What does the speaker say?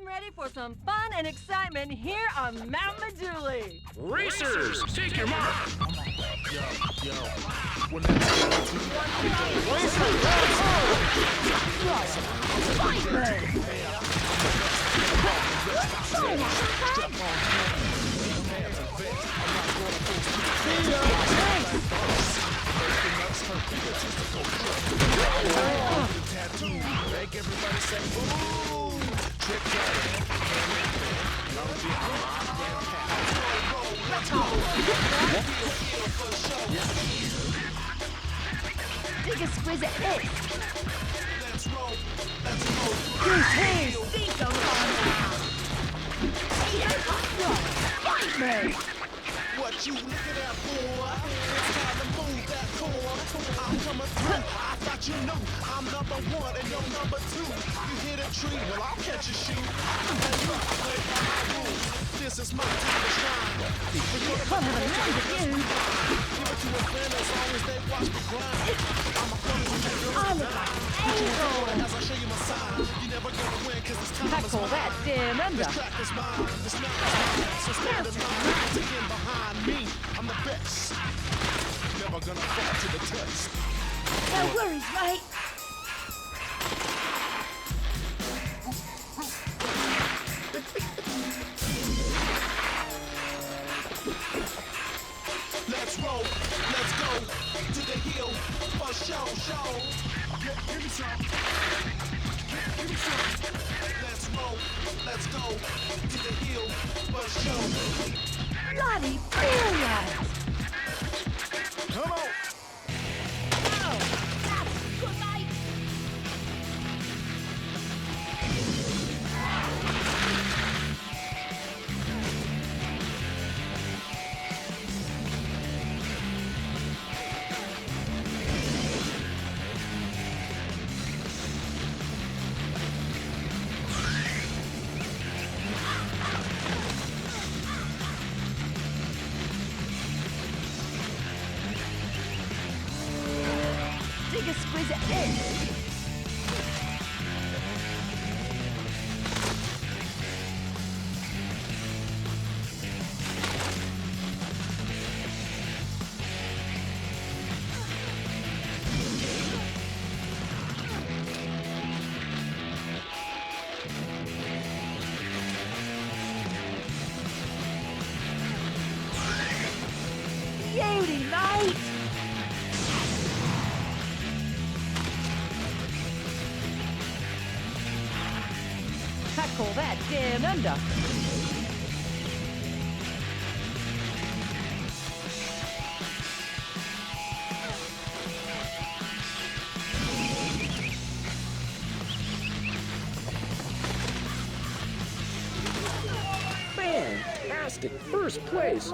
I'm ready for some fun and excitement here on Mount Majuli. Racers, take your mark. Make everybody say boom. Trick Dig a exquisite hit. Let's roll. Let's roll. Goose haze, think of Fight me. What you looking at, boy? It's time to move that core. I'm coming through. I thought you knew I'm number one and you're number two. You hit a tree, well I'll catch a shoe. And look, play by my rules. This is my time to shine. I'll have a night with you. Give it to a friend as long as they watch the grind. I'm a funny I look like an angel. as I show you my sign. You never gonna win 'cause it's time is Tackle that damn under. This track is mine. This map is mine. So stand in line to get behind me. I'm the best. Never gonna fall to the test. No worries, mate. Let's roll, let's go to the hill for show. Give me some. Give me some. Let's roll, let's go to the hill for show. Bloody brilliant. Come on. Oh, that's good, mate. Dig exquisite hit. Beauty, mate. Tackle that damn under. Fantastic first place.